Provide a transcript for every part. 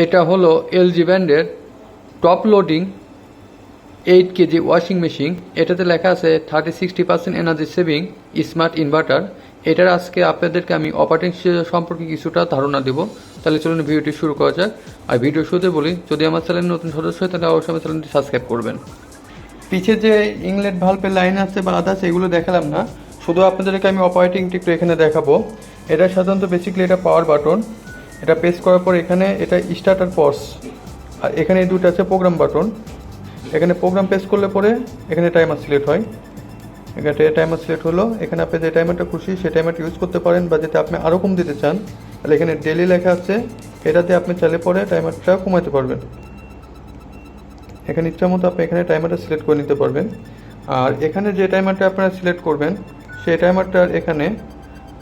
এটা হলো এলজি ব্র্যান্ডের top loading 8 KG washing machine. এটাতে লেখা আছে 30-60% এনার্জি সেভিং স্মার্ট ইনভার্টার। এটার আজকে আপনাদেরকে আমি অপারেটিং সম্পর্কে কিছুটা ধারণা দেব। তাহলে চলুন ভিডিওটি শুরু করা যাক। আর ভিডিও শুরুতে বলি, যদি আমার চ্যানেল নতুন সদস্য হয় তাহলে অবশ্যই আমার চ্যানেলটি সাবস্ক্রাইব করবেন। পিছে যে ইনলেট ভাল্বের লাইন আছে বা আদার্স এগুলো দেখালাম না, শুধু আপনাদেরকে আমি অপারেটিংটি একটু এখানে দেখাবো। এটা সাধারণত বেসিক্যালি এটা পাওয়ার বাটন। এটা প্রেস করার পর এখানে এটা স্টার্টার পজ, আর এখানে এই দুটো আছে প্রোগ্রাম বাটন। এখানে প্রোগ্রাম প্রেস করলে পরে এখানে টাইমার সিলেক্ট হয়। এখানে টাইমার সিলেক্ট হলো। এখানে আপনি যে টাইমারটা খুশি সেই টাইমারটা ইউজ করতে পারেন, বা যেটা আপনি আরও কম দিতে চান তাহলে এখানে ডেলি লেখা আছে, এটাতে আপনি চাইলে পরে টাইমারটা কমাতে পারবেন। এখানে ইচ্ছা মতো আপনি এখানে টাইমারটা সিলেক্ট করে নিতে পারবেন। আর এখানে যে টাইমারটা আপনারা সিলেক্ট করবেন সেই টাইমারটার এখানে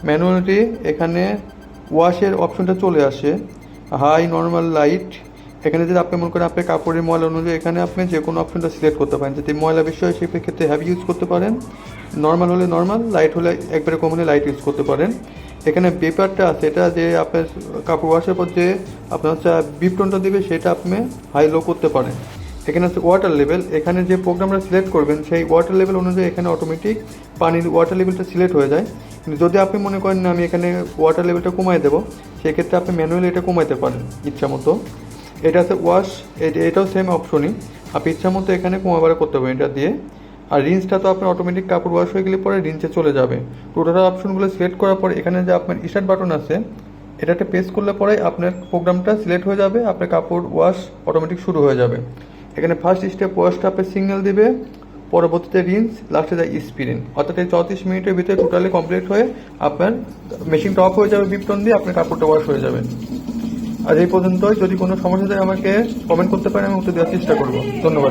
ম্যানুয়ালি এখানে ওয়াশের অপশনটা চলে আসে, হাই, নর্মাল, লাইট। এখানে যদি আপনি মনে করেন আপনার কাপড়ের ময়লা অনুযায়ী এখানে আপনি যে কোনো অপশনটা সিলেক্ট করতে পারেন। যদি ময়লা বেশি হয় সেই ক্ষেত্রে হ্যাভি ইউজ করতে পারেন, নর্মাল হলে নর্মাল, লাইট হলে একবারে কম হলে লাইট ইউজ করতে পারেন। এখানে বেপারটা আছে, এটা যে আপনার কাপড় ওয়াশের পর যে আপনার হচ্ছে বিপটনটা দেবে সেটা আপনি হাই লো করতে পারেন। এখানে আছে ওয়াটার লেভেল। এখানে যে প্রোগ্রামটা সিলেক্ট করবেন সেই ওয়াটার লেভেল অনুযায়ী এখানে অটোমেটিক পানির ওয়াটার লেভেলটা সিলেক্ট হয়ে যায়। কিন্তু যদি আপনি মনে করেন না আমি এখানে ওয়াটার লেভেলটা কমাই দেবো, সেক্ষেত্রে আপনি ম্যানুয়ালি এটা কমাইতে পারেন ইচ্ছা মতো। এটা আছে ওয়াশ, এটাও সেম অপশনই, আপনি ইচ্ছা মতো এখানে কমাবার করতে পারেন এটা দিয়ে। আর রিন্সটা তো আপনার অটোমেটিক কাপড় ওয়াশ হয়ে গেলে পরে রিন্সে চলে যাবে। টোটাল অপশনগুলো সিলেক্ট করার পর এখানে যে আপনার স্টার্ট বাটন আছে এটাতে প্রেস করলে পরে আপনার প্রোগ্রামটা সিলেক্ট হয়ে যাবে, আপনার কাপড় ওয়াশ অটোমেটিক শুরু হয়ে যাবে। এখানে ফার্স্ট স্টেপ ওয়াশটা আপনার সিগন্যাল দিবে, পরবর্তীতে রিন্স, লাস্টে যায় স্পিরিন। অর্থাৎ এই 34 মিনিটের ভিতরে টোটালি কমপ্লিট হয়ে আপনার মেশিনটা অফ হয়ে যাবে, বিপটন দিয়ে আপনার কাপড়টা ওয়াশ হয়ে যাবে। আর এই পর্যন্তই। যদি কোনো সমস্যা থাকে আমাকে কমেন্ট করতে পারেন, আমি উত্তর দেওয়ার চেষ্টা করবো। ধন্যবাদ।